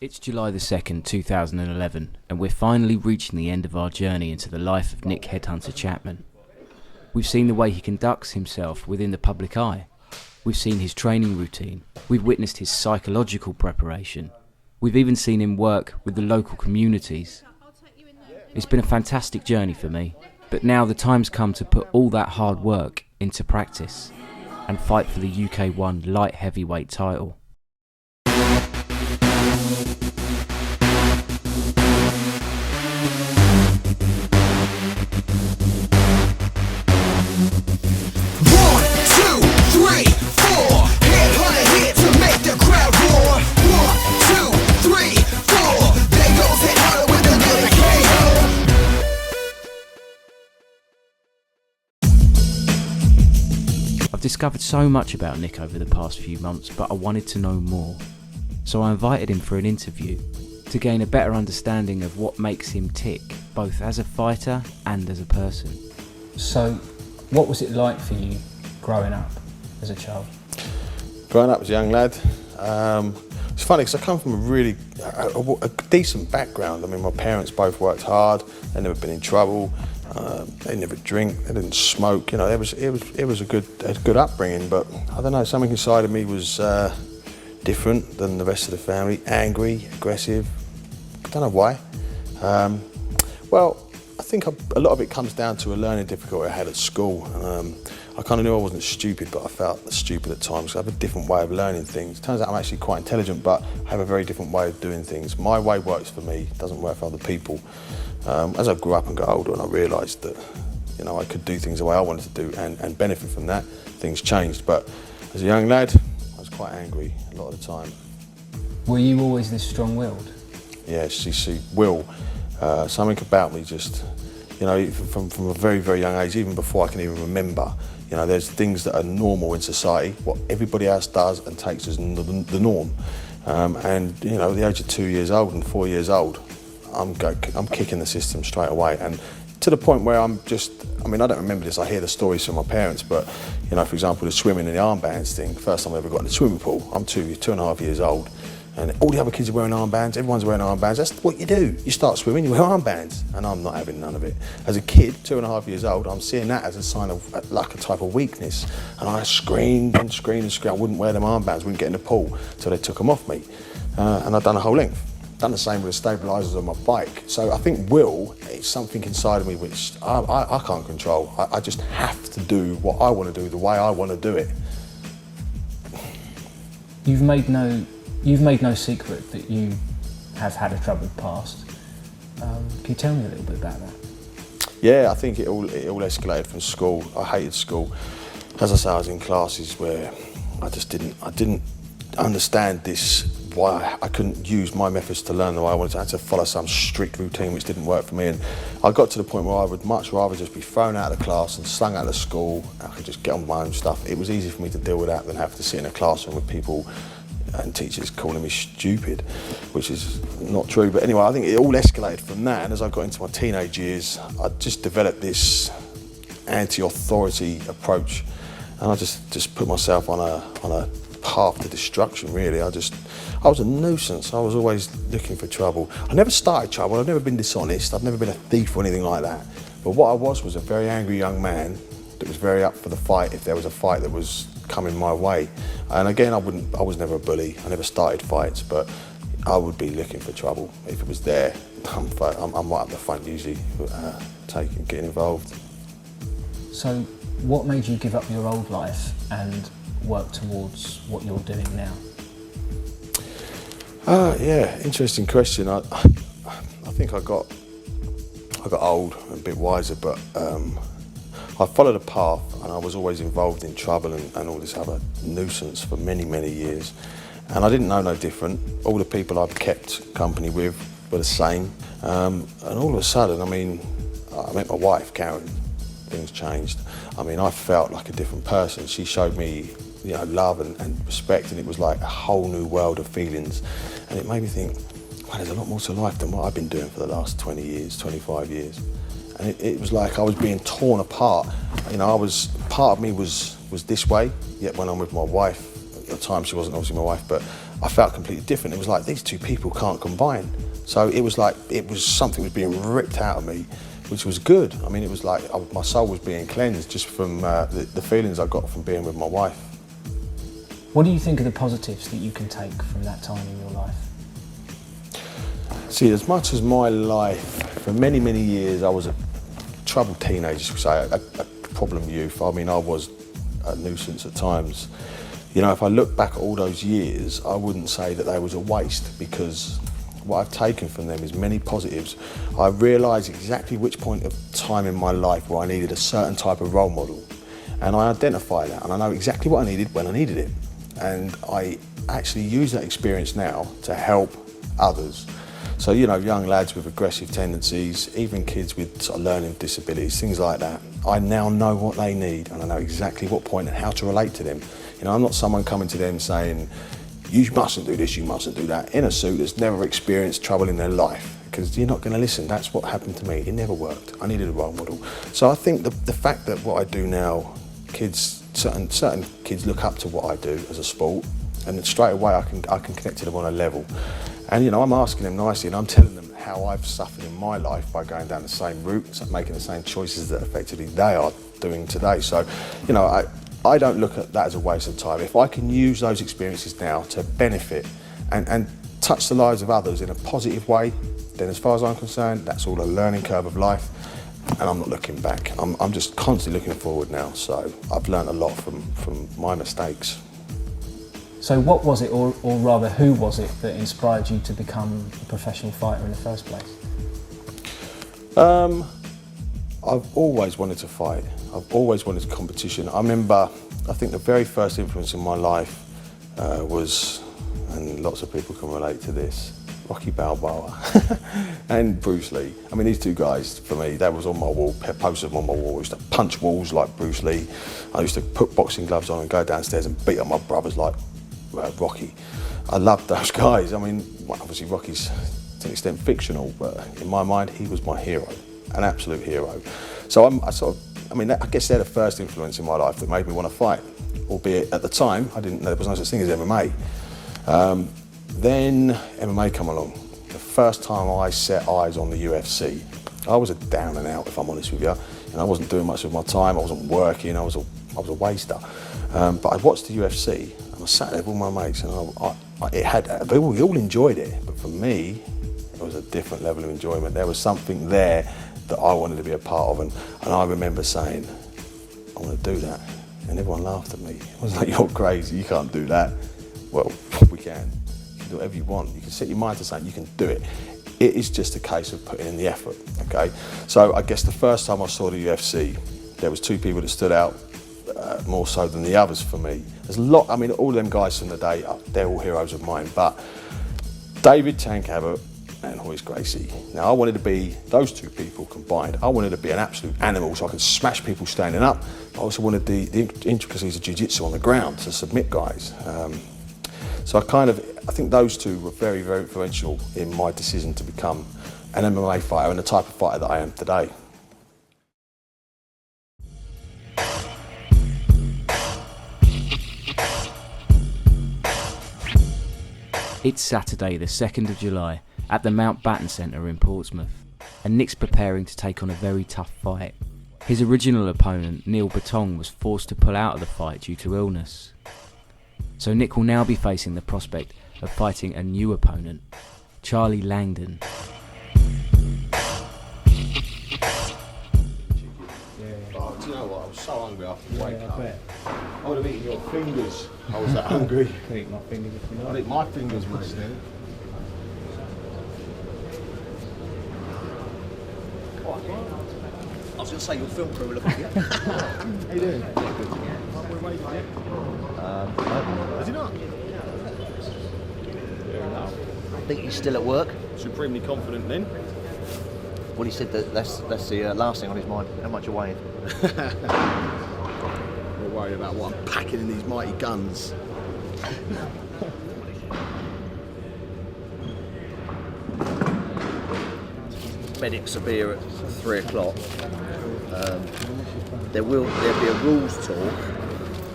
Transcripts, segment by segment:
It's July the 2nd, 2011, and we're finally reaching the end of our journey into the life of Nick HeadHunter Chapman. We've seen the way he conducts himself within the public eye. We've seen his training routine. We've witnessed his psychological preparation. We've even seen him work with the local communities. It's been a fantastic journey for me, but now the time's come to put all that hard work into practice and fight for the UK1 Light Heavyweight title. I've discovered so much about Nick over the past few months, but I wanted to know more. So I invited him for an interview to gain a better understanding of what makes him tick, both as a fighter and as a person. So, what was it like for you growing up as a child? Growing up as a young lad, it's funny because I come from a really a decent background. I mean, my parents both worked hard, they'd never been in trouble. They never drink, they didn't smoke, you know, it was a good upbringing, but I don't know, something inside of me was different than the rest of the family, angry, aggressive, I don't know why. Well, I think a lot of it comes down to a learning difficulty I had at school. I kind of knew I wasn't stupid, but I felt stupid at times. I have a different way of learning things. Turns out I'm actually quite intelligent, but I have a very different way of doing things. My way works for me, doesn't work for other people. As I grew up and got older and I realised that, you know, I could do things the way I wanted to do and benefit from that, things changed. But as a young lad, I was quite angry a lot of the time. Were you always this strong-willed? Yes, you see, something about me just, you know, from a very, very young age, even before I can even remember, you know, there's things that are normal in society, what everybody else does and takes as the norm. And, you know, at the age of 2 years old and 4 years old, I'm kicking the system straight away, and to the point where I'm just, I mean, I don't remember this, I hear the stories from my parents, but, you know, for example, the swimming and the armbands thing, first time I ever got in the swimming pool, I'm two and a half years old, and all the other kids are wearing armbands, everyone's wearing armbands, that's what you do. You start swimming, you wear armbands, and I'm not having none of it. As a kid, 2.5 years old, I'm seeing that as a sign of, like, a type of weakness, and I screamed and screamed and screamed. I wouldn't wear them armbands, wouldn't get in the pool, until they took them off me, and I'd done a whole length. Done the same with the stabilisers on my bike. So I think will is something inside of me which I can't control. I just have to do what I want to do the way I want to do it. You've made no secret that you have had a troubled past. Can you tell me a little bit about that? Yeah, I think it all escalated from school. I hated school. As I say, I was in classes where I didn't understand this, why I couldn't use my methods to learn the way I wanted to. I had to follow some strict routine which didn't work for me, and I got to the point where I would much rather just be thrown out of the class and slung out of school. I could just get on with my own stuff. It was easy for me to deal with that than have to sit in a classroom with people and teachers calling me stupid, which is not true. But anyway, I think it all escalated from that, and as I got into my teenage years, I just developed this anti-authority approach, and I just put myself on a path to destruction, really. I was a nuisance. I was always looking for trouble. I never started trouble, I've never been dishonest, I've never been a thief or anything like that. But what I was a very angry young man that was very up for the fight if there was a fight that was coming my way. And again, I was never a bully, I never started fights, but I would be looking for trouble. If it was there, I'm right up the front usually, getting involved. So what made you give up your old life and work towards what you're doing now? Yeah, interesting question. I think I got old and a bit wiser, but I followed a path, and I was always involved in trouble and all this other nuisance for many, many years. And I didn't know no different. All the people I'd kept company with were the same. And all of a sudden, I mean, I met my wife, Karen. Things changed. I mean, I felt like a different person. She showed me, you know, love and respect, and it was like a whole new world of feelings. And it made me think, wow, there's a lot more to life than what I've been doing for the last 20 years, 25 years. And it was like I was being torn apart. You know, part of me was this way, yet when I'm with my wife, at the time she wasn't obviously my wife, but I felt completely different. It was like, these two people can't combine. So it was like, something was being ripped out of me, which was good. I mean, it was like my soul was being cleansed just from the feelings I got from being with my wife. What do you think are the positives that you can take from that time in your life? See, as much as my life, for many, many years, I was a troubled teenager, say, a problem youth. I mean, I was a nuisance at times. You know, if I look back at all those years, I wouldn't say that they was a waste, because what I've taken from them is many positives. I realised exactly which point of time in my life where I needed a certain type of role model, and I identify that, and I know exactly what I needed when I needed it. And I actually use that experience now to help others. So, you know, young lads with aggressive tendencies, even kids with sort of learning disabilities, things like that. I now know what they need, and I know exactly what point and how to relate to them. You know, I'm not someone coming to them saying, you mustn't do this, you mustn't do that, in a suit that's never experienced trouble in their life, because you're not going to listen. That's what happened to me. It never worked. I needed a role model. So I think the fact that what I do now, certain kids look up to what I do as a sport, and then straight away I can connect to them on a level. And, you know, I'm asking them nicely, and I'm telling them how I've suffered in my life by going down the same route, making the same choices that effectively they are doing today. So, you know, I don't look at that as a waste of time. If I can use those experiences now to benefit and touch the lives of others in a positive way, then as far as I'm concerned, that's all a learning curve of life, and I'm not looking back. I'm just constantly looking forward now. So I've learned a lot from my mistakes. So what was it, or rather who was it, that inspired you to become a professional fighter in the first place? I've always wanted to fight. I've always wanted competition. I remember, I think the very first influence in my life was, and lots of people can relate to this, Rocky Balboa and Bruce Lee. I mean, these two guys, for me, that was on my wall, posters on my wall. I used to punch walls like Bruce Lee. I used to put boxing gloves on and go downstairs and beat up my brothers like Rocky. I loved those guys. I mean, obviously Rocky's to an extent fictional, but in my mind, he was my hero, an absolute hero. So I guess they're the first influence in my life that made me want to fight, albeit at the time, I didn't know there was no such thing as MMA. Then MMA come along. The first time I set eyes on the UFC, I was a down and out, if I'm honest with you, and I wasn't doing much with my time, I wasn't working, I was a waster. But I watched the UFC, and I sat there with all my mates, and we all enjoyed it, but for me, it was a different level of enjoyment. There was something there that I wanted to be a part of, and I remember saying, I want to do that, and everyone laughed at me. It was like, you're crazy, you can't do that. Well, we can. You can do whatever you want. You can set your mind to something, you can do it. It is just a case of putting in the effort, okay? So I guess the first time I saw the UFC, there was two people that stood out more so than the others for me. There's a lot, I mean, all them guys from the day, they're all heroes of mine, but David Tank Abbott and Hoist Gracie. Now, I wanted to be those two people combined. I wanted to be an absolute animal so I could smash people standing up. I also wanted the intricacies of jiu-jitsu on the ground to submit guys. So I think those two were very, very influential in my decision to become an MMA fighter and the type of fighter that I am today. It's Saturday the 2nd of July at the Mountbatten Centre in Portsmouth, and Nick's preparing to take on a very tough fight. His original opponent, Neil Batong, was forced to pull out of the fight due to illness. So Nick will now be facing the prospect of fighting a new opponent, Charlie Langdon. Oh, do you know what? I was so hungry after the wake up. I would have eaten your fingers. I was that hungry. You can eat my fingers if you like. I'd eat my fingers, mate. I was going to say your film crew were looking good. How you doing? Is he not? I think he's still at work. Supremely confident then. Well, he said that's the last thing on his mind. How much you weighing? We're worried about what I'm packing in these mighty guns. Medics will be here at 3 o'clock. There'll be a rules talk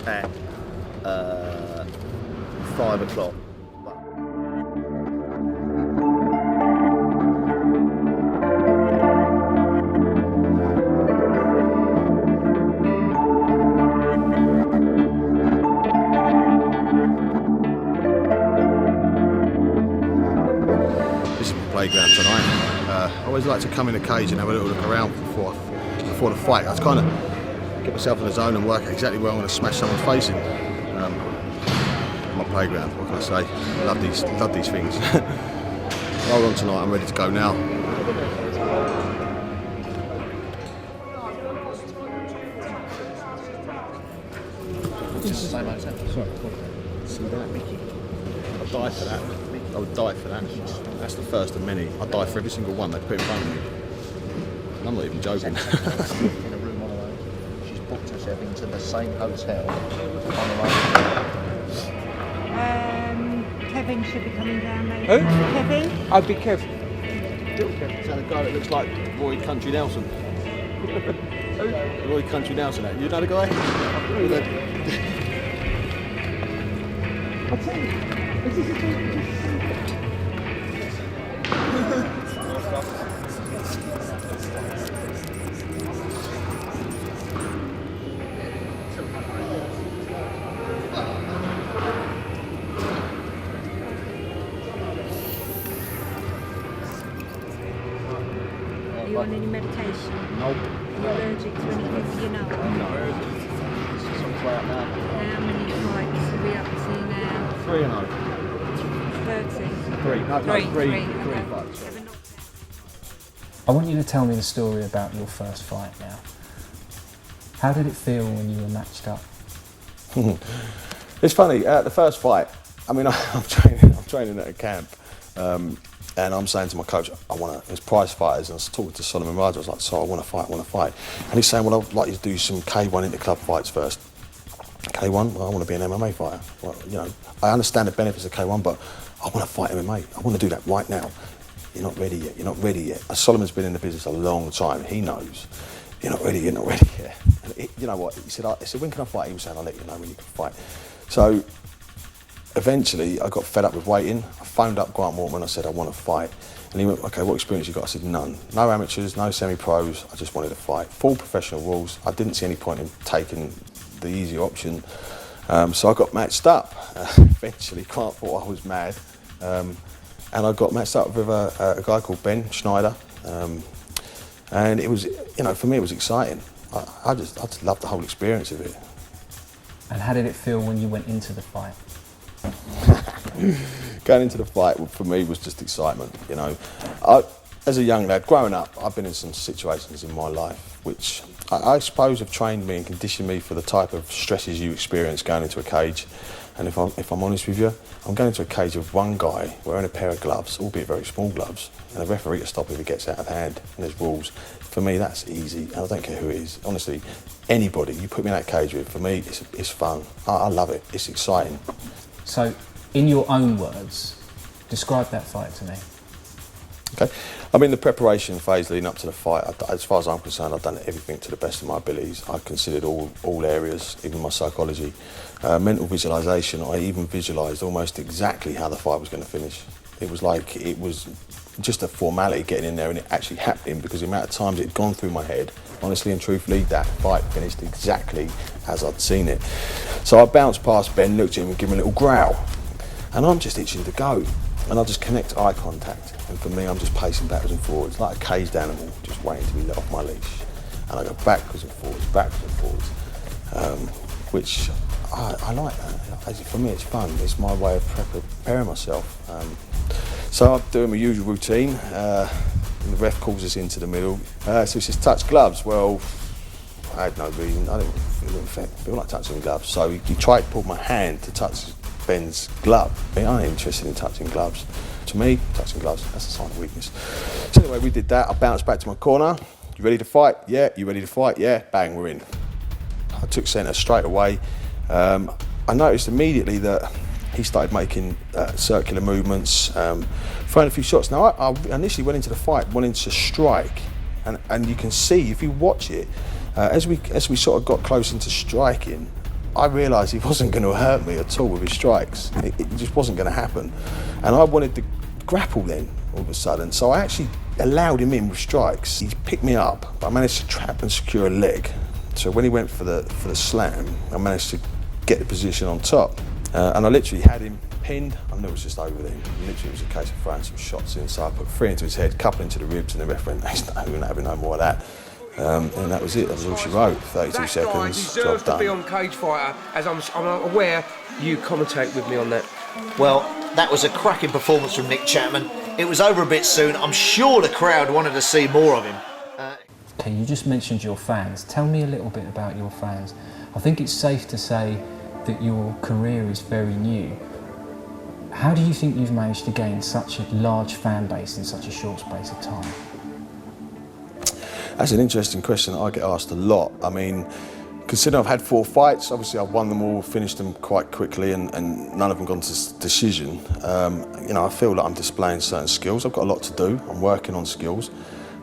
at 5 o'clock. this is my playground tonight. I always like to come in the cage and have a little look around before the fight. I kind of get myself in the zone and work out exactly where I'm going to smash someone's face in. My playground, what can I say? Love these things. Hold on tonight, I'm ready to go now. See that, Mickey? I'd die for that. I would die for that. That's the first of many. I'd die for every single one they put in front of me. And I'm not even joking. In a room on her own. She's booked herself into the same hotel on her own. Kevin should be coming down later. Who? Kevin? I'd be Kev. Is that the guy that looks like Roy Country Nelson? Roy Country Nelson, you know the guy? I'll tell you. Is this a Are you on any medication? Nope. Are you allergic to anything you know? I'm not allergic. It's on fire now. How many fights are we up to now? 3-0. 30. Three Okay. fights. I want you to tell me the story about your first fight now. How did it feel when you were matched up? It's funny, the first fight, I mean, I'm training at a camp, and I'm saying to my coach, there's prize fighters, and I was talking to Solomon Raja, I was like, so I want to fight. And he's saying, well, I'd like you to do some K1 inter-club fights first. K1, well, I want to be an MMA fighter. Well, you know, I understand the benefits of K1, but I want to fight MMA. I want to do that right now. You're not ready yet. Solomon's been in the business a long time. He knows. You're not ready yet. And you know what? He said, when can I fight? He was saying, I'll let you know when you can fight. So eventually I got fed up with waiting. I phoned up Grant Mortman. I said, I want to fight. And he went, okay, what experience you got? I said, none. No amateurs, no semi-pros. I just wanted to fight. Full professional rules. I didn't see any point in taking the easy option. So I got matched up. Eventually, Grant thought I was mad. And I got matched up with a guy called Ben Schneider. And it was, you know, for me it was exciting. I just loved the whole experience of it. And how did it feel when you went into the fight? Going into the fight for me was just excitement, you know. As a young lad, growing up, I've been in some situations in my life which I suppose have trained me and conditioned me for the type of stresses you experience going into a cage. And if I'm honest with you, I'm going into a cage of one guy wearing a pair of gloves, albeit very small gloves, and a referee to stop if it gets out of hand, and there's rules. For me, that's easy, and I don't care who it is. Honestly, anybody you put me in that cage with, for me, it's fun. I love it. It's exciting. So, in your own words, describe that fight to me. Okay, I mean the preparation phase leading up to the fight, as far as I'm concerned, I've done everything to the best of my abilities. I've considered all areas, even my psychology, mental visualisation. I even visualised almost exactly how the fight was going to finish. It was like it was just a formality getting in there and it actually happening, because the amount of times it had gone through my head, honestly and truthfully, that fight finished exactly as I'd seen it. So I bounced past Ben, looked at him and gave him a little growl, and I'm just itching to go. And I just connect eye contact, and for me I'm just pacing backwards and forwards like a caged animal, just waiting to be let off my leash. And I go backwards and forwards, which I like that. For me it's fun, it's my way of preparing myself. So I'm doing my usual routine, and the ref calls us into the middle. So he says, touch gloves. Well, I had no reason, I didn't feel like touching gloves. So he tried to pull my hand to touch Ben's glove. I ain't interested in touching gloves. To me, touching gloves, that's a sign of weakness. So anyway, we did that. I bounced back to my corner. You ready to fight? Yeah. You ready to fight? Yeah. Bang, we're in. I took centre straight away. I noticed immediately that he started making circular movements, throwing a few shots. Now, I initially went into the fight wanting to strike, and you can see, if you watch it, as we sort of got close into striking, I realised he wasn't going to hurt me at all with his strikes. It just wasn't going to happen. And I wanted to grapple then, all of a sudden. So I actually allowed him in with strikes. He picked me up, but I managed to trap and secure a leg. So when he went for the slam, I managed to get the position on top. And I literally had him pinned. I knew it was just over then. Literally, it was a case of throwing some shots in. So I put 3 into his head, couple into the ribs, and the referee went, "We're not having no more of that." And that was it. That was all she wrote. 32 that seconds. Guy deserves to be on Cage Fighter, as I'm aware you commentate with me on that. Well, that was a cracking performance from Nick Chapman. It was over a bit soon. I'm sure the crowd wanted to see more of him. Okay, you just mentioned your fans. Tell me a little bit about your fans. I think it's safe to say that your career is very new. How do you think you've managed to gain such a large fan base in such a short space of time? That's an interesting question that I get asked a lot. I mean, considering I've had 4 fights, obviously I've won them all, finished them quite quickly, and none of them gone to decision. You know, I feel like I'm displaying certain skills. I've got a lot to do. I'm working on skills.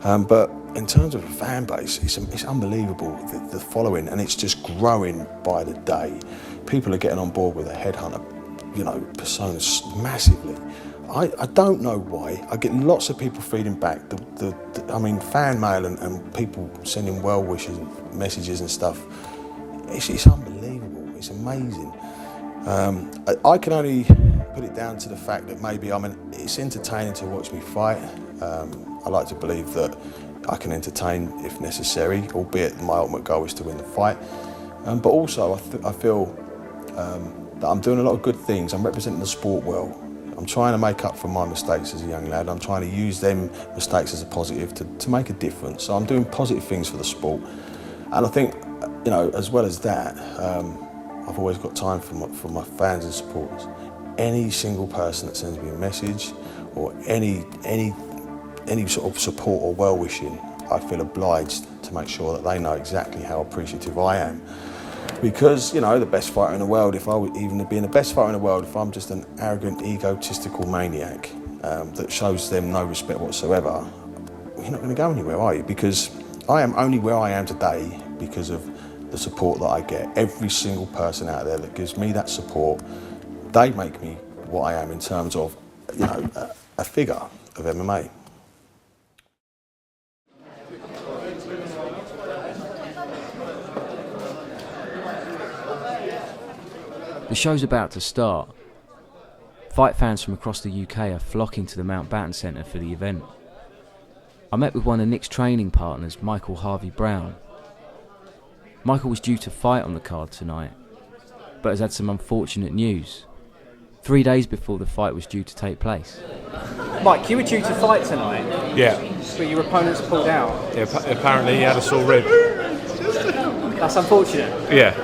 But in terms of a fan base, it's unbelievable, the following, and it's just growing by the day. People are getting on board with a headhunter, you know, personas massively. I don't know why. I get lots of people feeding back. I mean, fan mail and people sending well wishes, messages and stuff. It's unbelievable. It's amazing. I can only put it down to the fact that maybe it's entertaining to watch me fight. I like to believe that I can entertain if necessary, albeit my ultimate goal is to win the fight. But also, I feel that I'm doing a lot of good things. I'm representing the sport well. I'm trying to make up for my mistakes as a young lad. I'm trying to use them mistakes as a positive to make a difference. So I'm doing positive things for the sport. And I think, you know, as well as that, I've always got time for my fans and supporters. Any single person that sends me a message or any sort of support or well-wishing, I feel obliged to make sure that they know exactly how appreciative I am. Because, you know, the best fighter in the world, if I would even be the best fighter in the world, if I'm just an arrogant, egotistical maniac that shows them no respect whatsoever, you're not going to go anywhere, are you? Because I am only where I am today because of the support that I get. Every single person out there that gives me that support, they make me what I am in terms of, you know, a figure of MMA. The show's about to start. Fight fans from across the UK are flocking to the Mountbatten Centre for the event. I met with one of Nick's training partners, Michael Harvey Brown. Michael was due to fight on the card tonight, but has had some unfortunate news. 3 days before the fight was due to take place. Mike, you were due to fight tonight. Yeah. But your opponent's pulled out. Yeah, apparently he had a sore rib. That's unfortunate. Yeah.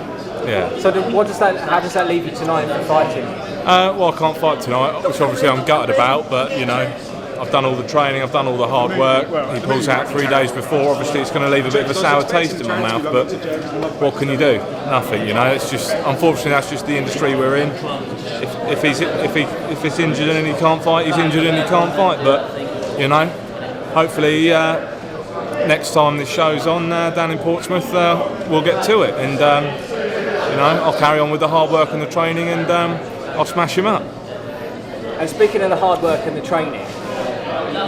Yeah. So how does that leave you tonight for fighting? Well, I can't fight tonight, which obviously I'm gutted about, but you know, I've done all the training, I've done all the hard work. He pulls out 3 days before. Obviously, it's going to leave a bit of a sour taste in my mouth, but what can you do? Nothing, you know. It's just, unfortunately, that's just the industry we're in. If it's injured and he can't fight, he's injured and he can't fight. But you know, hopefully next time this show's on down in Portsmouth, we'll get to it, and you know, I'll carry on with the hard work and the training, and I'll smash him up. And speaking of the hard work and the training,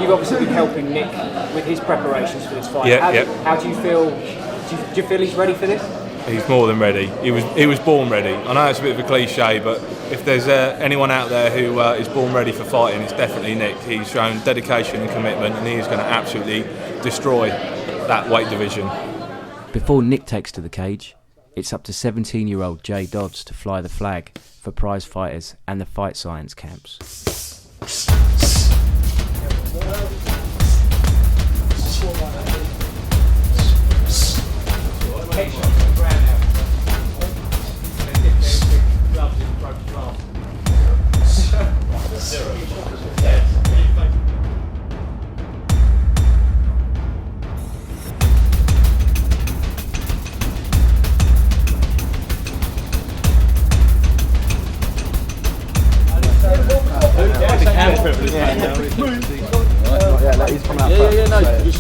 you've obviously been helping Nick with his preparations for this fight. How do you feel? Do you feel he's ready for this? He's more than ready. He was born ready. I know it's a bit of a cliche, but if there's anyone out there who is born ready for fighting, it's definitely Nick. He's shown dedication and commitment, and he is going to absolutely destroy that weight division. Before Nick takes to the cage, it's up to 17-year-old Jay Dodds to fly the flag for prize fighters and the fight science camps.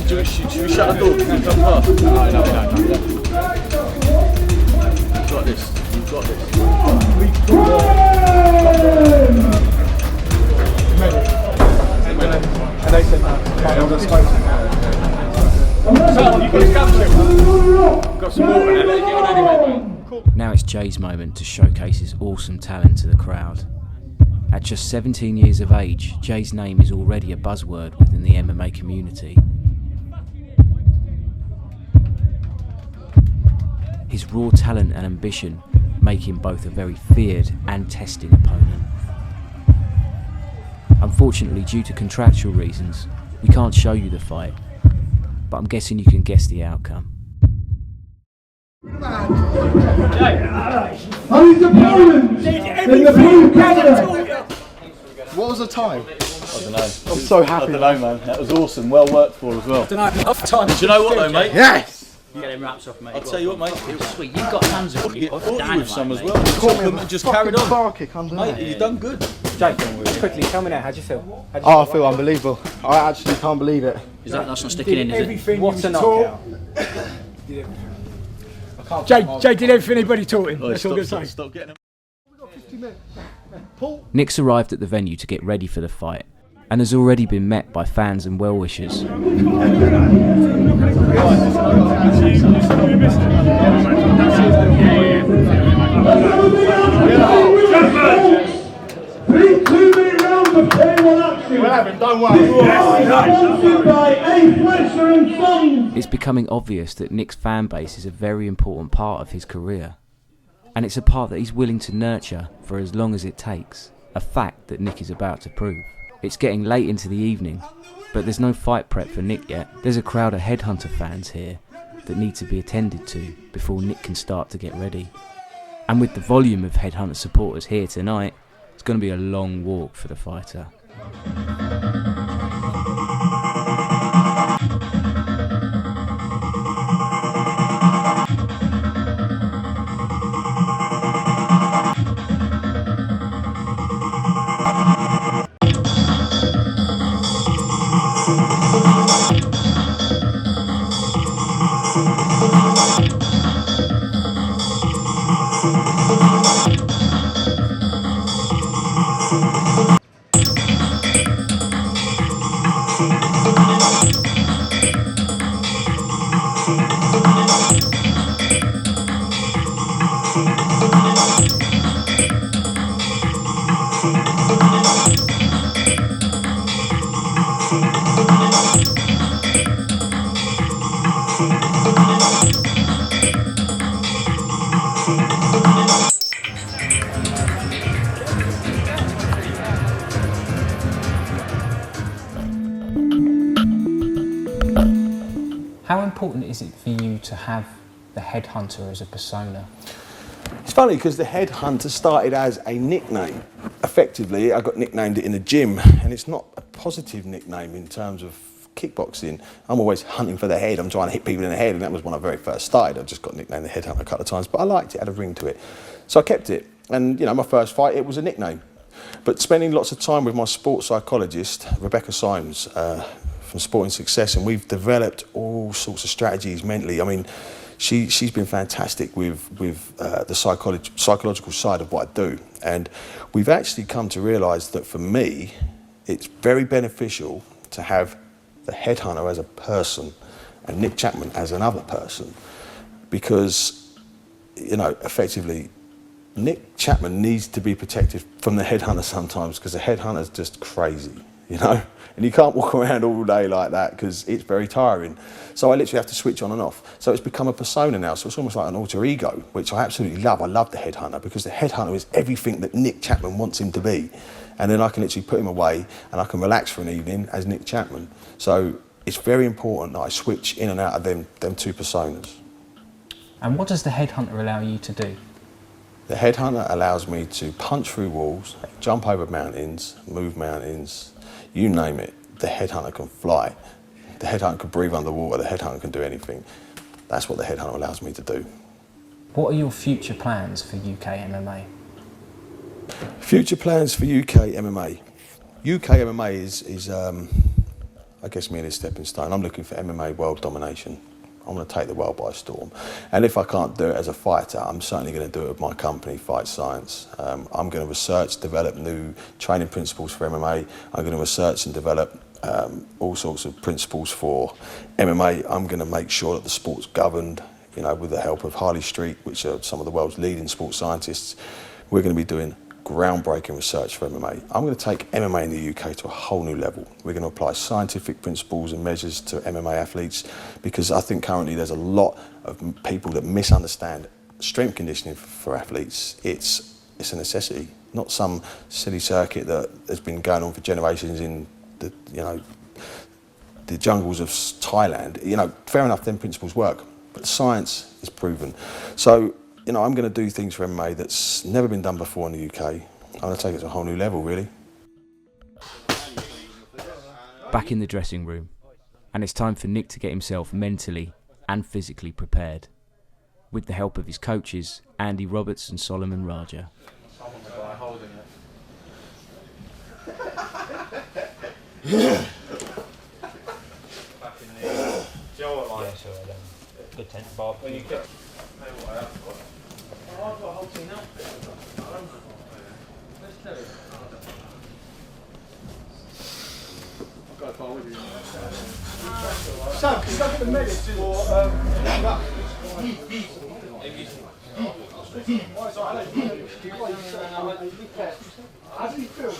Should we shut the door? Can you come past? No. You've got this. Got some water in it. Now it's Jay's moment to showcase his awesome talent to the crowd. At just 17 years of age, Jay's name is already a buzzword within the MMA community. His raw talent and ambition make him both a very feared and testing opponent. Unfortunately, due to contractual reasons, we can't show you the fight, but I'm guessing you can guess the outcome. What was the time? I don't know. I'm so happy. I don't know, man. That was awesome. Well worked for as well. I don't know, enough time. Do you know what though, mate? Yes! Get them wraps off, mate. I'll tell you what, mate. It was sweet. You've got hands on you. I thought you with some as well. You caught me and just carried on. Bar kick under Mate, there. you've done good. Jake, just quickly, tell me now, how do you feel? Oh, I feel unbelievable. I actually can't believe it. Is that that's not sticking in, is it? What's a knockout? Jake did everything anybody taught him. Oh, That's all I'm going to say. Stop getting them. Nick's arrived at the venue to get ready for the fight and has already been met by fans and well-wishers. It's becoming obvious that Nick's fan base is a very important part of his career, and it's a part that he's willing to nurture for as long as it takes, a fact that Nick is about to prove. It's getting late into the evening, but there's no fight prep for Nick yet. There's a crowd of HeadHunter fans here that need to be attended to before Nick can start to get ready. And with the volume of HeadHunter supporters here tonight, it's going to be a long walk for the fighter. How important is it for you to have the HeadHunter as a persona? It's funny because the HeadHunter started as a nickname. Effectively, I got nicknamed it in the gym, and it's not a positive nickname in terms of kickboxing. I'm always hunting for the head. I'm trying to hit people in the head, and that was when I very first started. I just got nicknamed the HeadHunter a couple of times, but I liked it, had a ring to it. So I kept it. And, you know, my first fight, it was a nickname. But spending lots of time with my sports psychologist, Rebecca Symes, from Sporting Success, and we've developed all sorts of strategies mentally. I mean, she's been fantastic with the psychological side of what I do. And we've actually come to realise that for me, it's very beneficial to have the HeadHunter as a person and Nick Chapman as another person, because, you know, effectively, Nick Chapman needs to be protected from the HeadHunter sometimes, because the HeadHunter's just crazy, you know? And you can't walk around all day like that because it's very tiring. So I literally have to switch on and off. So it's become a persona now, so it's almost like an alter ego, which I absolutely love. I love the HeadHunter because the HeadHunter is everything that Nick Chapman wants him to be. And then I can literally put him away and I can relax for an evening as Nick Chapman. So it's very important that I switch in and out of them two personas. And what does the HeadHunter allow you to do? The HeadHunter allows me to punch through walls, jump over mountains, move mountains, you name it. The HeadHunter can fly. The HeadHunter can breathe underwater. The HeadHunter can do anything. That's what the HeadHunter allows me to do. What are your future plans for UK MMA? Future plans for UK MMA. UK MMA is I guess, me and his stepping stone. I'm looking for MMA world domination. I'm going to take the world by storm. And if I can't do it as a fighter, I'm certainly going to do it with my company, Fight Science. I'm going to research, develop new training principles for MMA. I'm going to research and develop all sorts of principles for MMA. I'm going to make sure that the sport's governed you know, with the help of Harley Street, which are some of the world's leading sports scientists, we're going to be doing groundbreaking research for MMA. I'm going to take MMA in the UK to a whole new level. We're going to apply scientific principles and measures to MMA athletes, because I think currently there's a lot of people that misunderstand strength conditioning for athletes. It's a necessity, not some silly circuit that has been going on for generations in the, you know, the jungles of Thailand. You know, fair enough, them principles work, but science is proven. So, you know, I'm going to do things for MMA that's never been done before in the UK. I'm going to take it to a whole new level, really. Back in the dressing room, and it's time for Nick to get himself mentally and physically prepared, with the help of his coaches, Andy Roberts and Solomon Raja. Good 10 Bob. When you get Sam, can you go get the medics for how do you feel?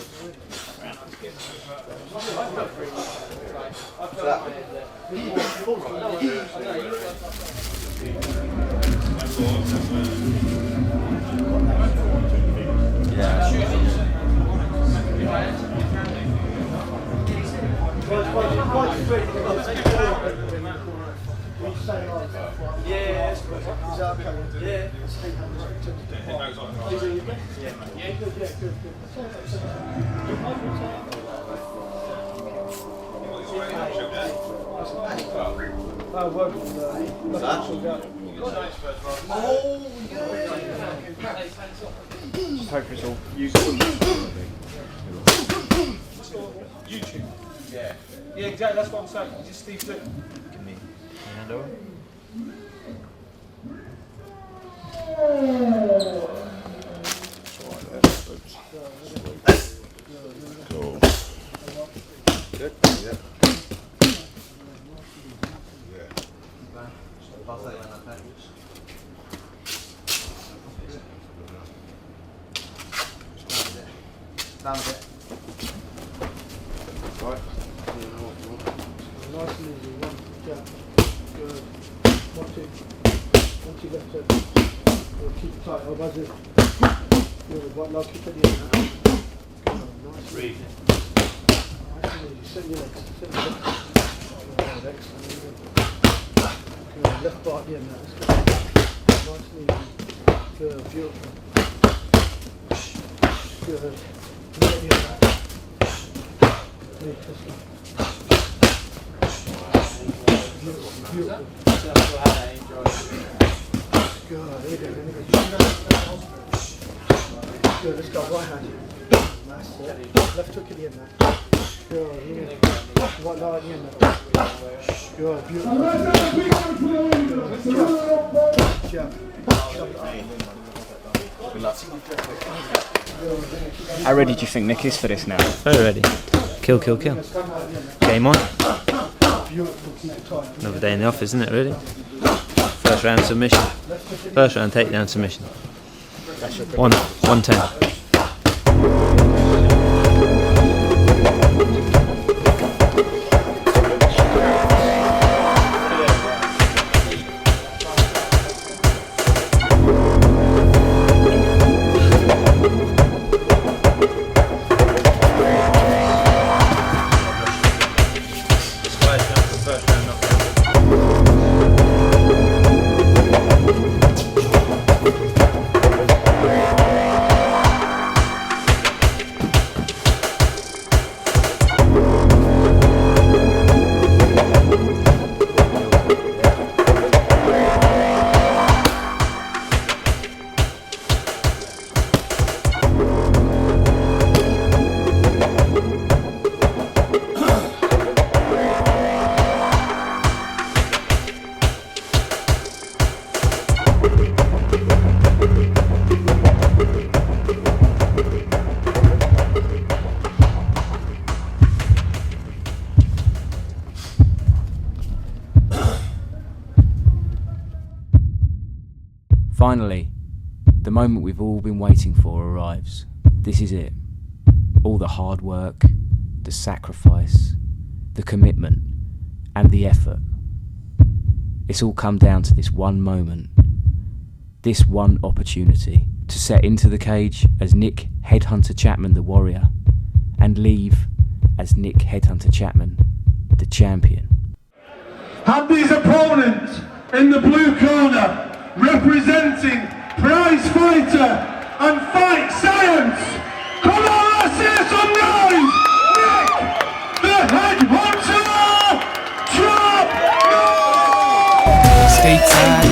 Just hope it's all YouTube. Yeah. Yeah, exactly. That's what I'm saying. Just Steve Flip. Give me hand over. Cool. Good. Yeah. Down a bit. Right. Nice and easy, one jab. Good. Watch it. Once you left it, keep it tight, elbows in. Good, right, now keep it in. Good, nice. Breathe. Nice and easy. Set your legs. Set your legs. Good, excellent. Good, left bar at the end now. That's good. Nice and easy. Good, beautiful. Good. Right at the end now. Beautiful. Good, here you go. Good, let's go right hand. That's it. Left hook at the end now. Good, here. Right now at the end now. Good, beautiful. Good, jab. How ready do you think Nick is for this now? Very ready. Kill, kill, kill. Game on. Beautiful. Another day in the office, isn't it, really? First round submission. First round takedown submission. 110. Finally, the moment we've all been waiting for arrives. This is it. All the hard work, the sacrifice, the commitment, and the effort. It's all come down to this one moment, this one opportunity to set into the cage as Nick HeadHunter Chapman, the warrior, and leave as Nick HeadHunter Chapman, the champion. And his opponent in the blue corner, representing prize fighter and fight science. Come on, let's hear some noise! Nick, the HeadHunter Chapman! Stay tight.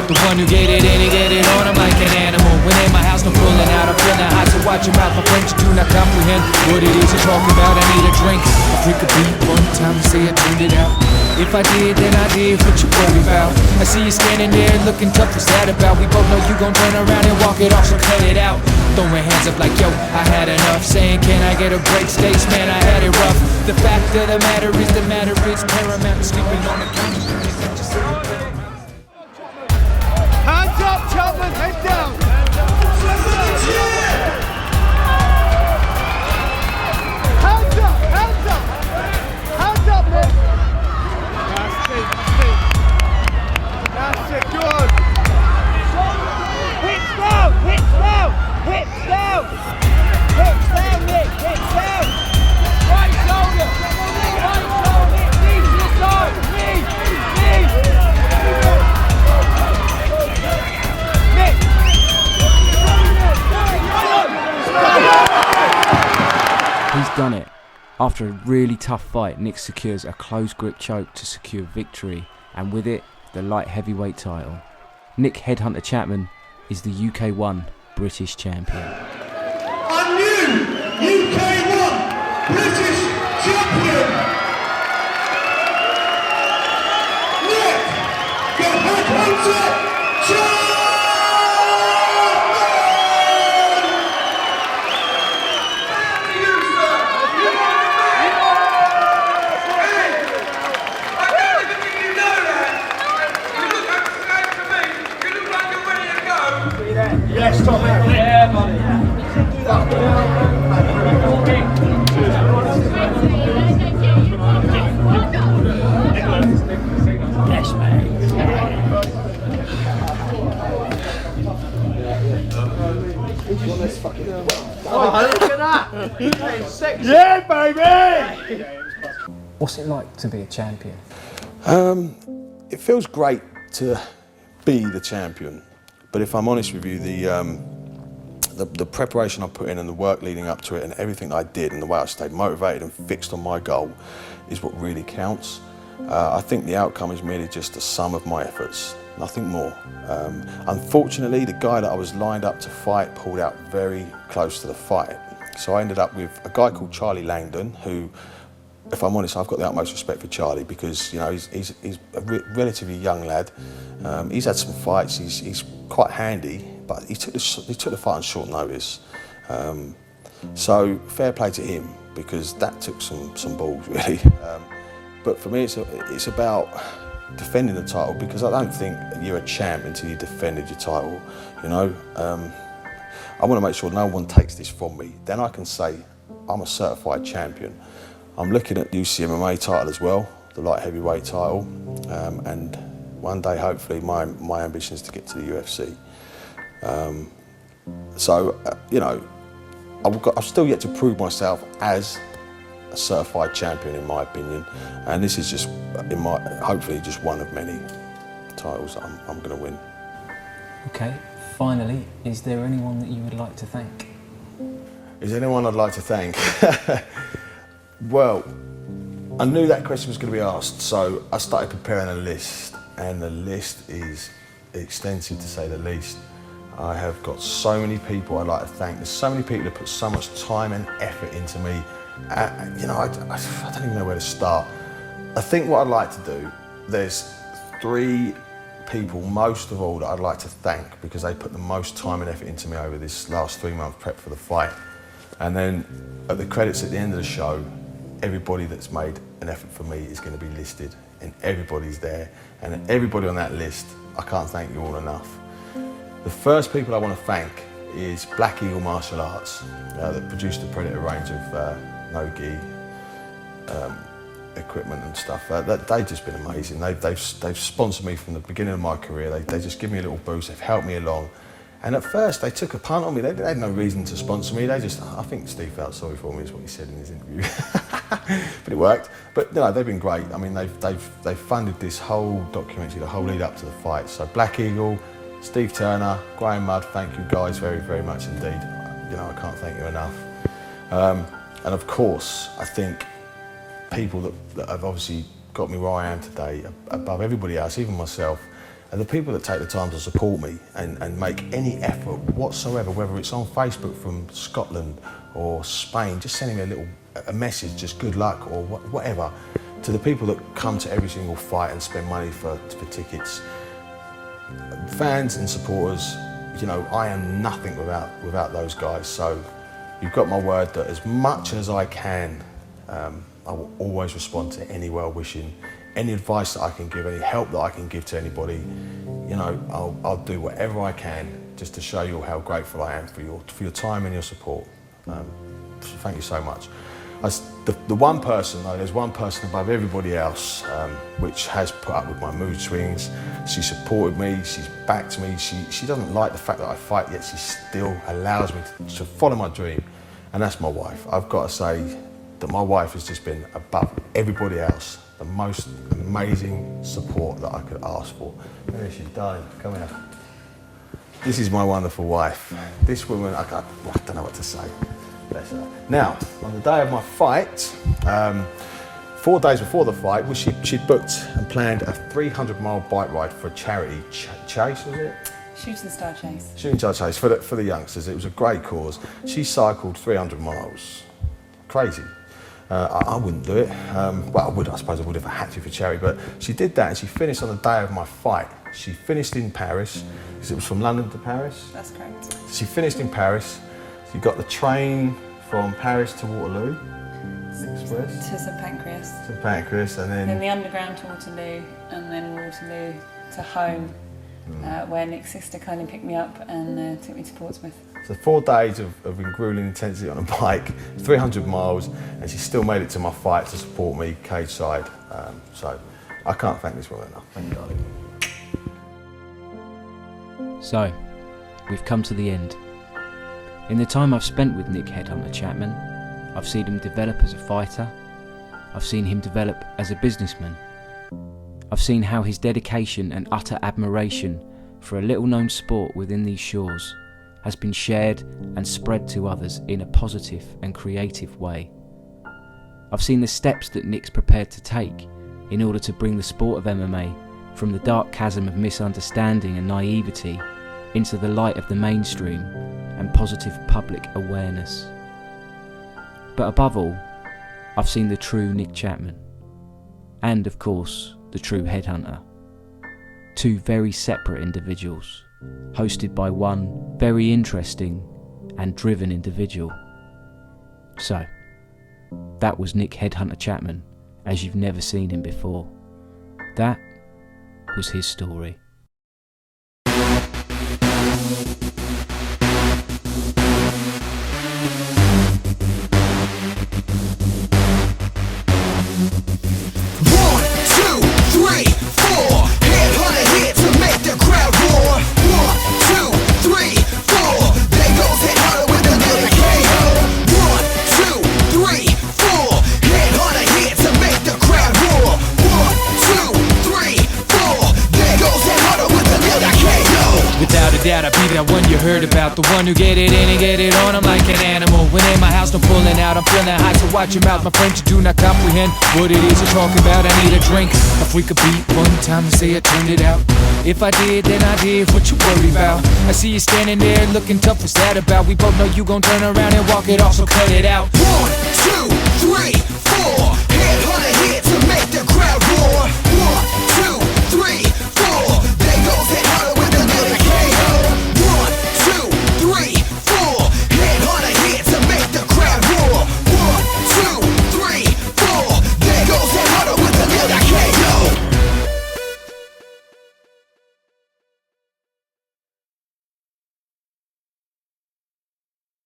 The one who get it in and get it on, I'm like an animal. When in my house, no pulling out, I'm feeling hot. So watch your mouth, my French, you do not comprehend what it is you're talking about. I need a drink. I freak a beat one time and say I tuned it out. If I did, then I did what you worry about. I see you standing there looking tough, what's that about? We both know you gon' turn around and walk it off, so cut it out. Throwing hands up like, yo, I had enough. Saying, can I get a break? States, man, I had it rough. The fact of the matter is paramount. Sleeping on the couch. Hands up, Chapman, head down! Hands up, hands up! Hands up, Nick! That's it, good! Hips down, hips down, hips down! Hips down, Nick, hips down! Right shoulder, knees to the side, knees! He's done it. After a really tough fight, Nick secures a close grip choke to secure victory, and with it, the light heavyweight title. Nick HeadHunter Chapman is the UK1 British champion. A new UK1 British champion! Nick, the HeadHunter Chapman! Yes, Tom. Yeah, buddy. Yes, mate. Oh, look at that! Sexy. Yeah, baby! What's it like to be a champion? It feels great to be the champion, but if I'm honest with you, the preparation I put in and the work leading up to it and everything that I did and the way I stayed motivated and fixed on my goal is what really counts. I think the outcome is merely just the sum of my efforts, nothing more. Unfortunately, the guy that I was lined up to fight pulled out very close to the fight. So I ended up with a guy called Charlie Langdon, who, if I'm honest, I've got the utmost respect for Charlie because, you know, he's a relatively young lad. He's had some fights, he's quite handy, but he took the fight on short notice. So fair play to him because that took some balls, really. But for me, it's about defending the title because I don't think you're a champ until you defended your title, you know. I want to make sure no one takes this from me. Then I can say I'm a certified champion. I'm looking at the UCMMA title as well, the light heavyweight title, and one day hopefully my ambition is to get to the UFC. You know, I've still yet to prove myself as a certified champion in my opinion, and this is just hopefully just one of many titles that I'm going to win. Okay, finally, is there anyone that you would like to thank? Is there anyone I'd like to thank? Well, I knew that question was going to be asked, so I started preparing a list, and the list is extensive to say the least. I have got so many people I'd like to thank. There's so many people that put so much time and effort into me. You know, I don't even know where to start. I think what I'd like to do, there's 3 people most of all that I'd like to thank because they put the most time and effort into me over this last 3-month prep for the fight. And then at the credits at the end of the show, everybody that's made an effort for me is going to be listed, and everybody's there, and everybody on that list, I can't thank you all enough. The first people I want to thank is Black Eagle Martial Arts that produced the Predator range of no-gi equipment and stuff. They've just been amazing. They've sponsored me from the beginning of my career. They just give me a little boost. They've helped me along. And at first they took a punt on me. They had no reason to sponsor me. I think Steve felt sorry for me is what he said in his interview. But it worked. But no, they've been great. I mean, they've funded this whole documentary, the whole lead up to the fight. So Black Eagle, Steve Turner, Graham Mudd, thank you guys very, very much indeed. You know, I can't thank you enough. And of course, I think people that have obviously got me where I am today, above everybody else, even myself, are the people that take the time to support me and make any effort whatsoever, whether it's on Facebook from Scotland or Spain, just sending me a message, just good luck or whatever, to the people that come to every single fight and spend money for tickets. Fans and supporters, you know, I am nothing without those guys. So you've got my word that as much as I can, I will always respond to any well-wishing, any advice that I can give, any help that I can give to anybody. You know, I'll do whatever I can just to show you how grateful I am for your time and your support. Thank you so much. The one person, though, there's one person above everybody else which has put up with my mood swings. She supported me, she's backed me. She doesn't like the fact that I fight, yet she still allows me to follow my dream, and that's my wife. I've got to say that my wife has just been above everybody else, the most amazing support that I could ask for. Where is she, darling? Come here. This is my wonderful wife. This woman, I don't know what to say. Bless her. Now, on the day of my fight, 4 days before the fight, she'd booked and planned a 300-mile bike ride for a charity chase, was it? Shooting Star Chase. Shooting Star Chase for the youngsters. It was a great cause. She cycled 300 miles. Crazy. I wouldn't do it. Well, I suppose I would if I had to for charity, but she did that and she finished on the day of my fight. She finished in Paris, because it was from London to Paris. That's correct. She finished in Paris. She got the train from Paris to Waterloo, Express. To St Pancras. St Pancras, and then the underground to Waterloo, and then Waterloo to home, where Nick's sister kindly picked me up and took me to Portsmouth. So 4 days of grueling intensity on a bike, 300 miles, and she still made it to my fight to support me cage side. So I can't thank this woman enough. Thank you, darling. So, we've come to the end. In the time I've spent with Nick HeadHunter Chapman, I've seen him develop as a fighter, I've seen him develop as a businessman, I've seen how his dedication and utter admiration for a little known sport within these shores has been shared and spread to others in a positive and creative way. I've seen the steps that Nick's prepared to take in order to bring the sport of MMA from the dark chasm of misunderstanding and naivety into the light of the mainstream and positive public awareness. But above all, I've seen the true Nick Chapman, and of course, the true Headhunter. Two very separate individuals, hosted by one very interesting and driven individual. So, that was Nick HeadHunter Chapman, as you've never seen him before. That was his story. Doubt I'll be that one you heard about, the one who get it in and get it on. I'm like an animal when in my house, no pulling out. I'm feeling hot, so watch your mouth, my friend. You do not comprehend what it is you're talking about. I need a drink, a freak a beat, one time to say I turned it out. If I did, then I did. What you worried about? I see you standing there looking tough. What's that about? We both know you gon' turn around and walk it off, so cut it out. 1, 2, 3, 4. Headhunter here to make the crowd roar.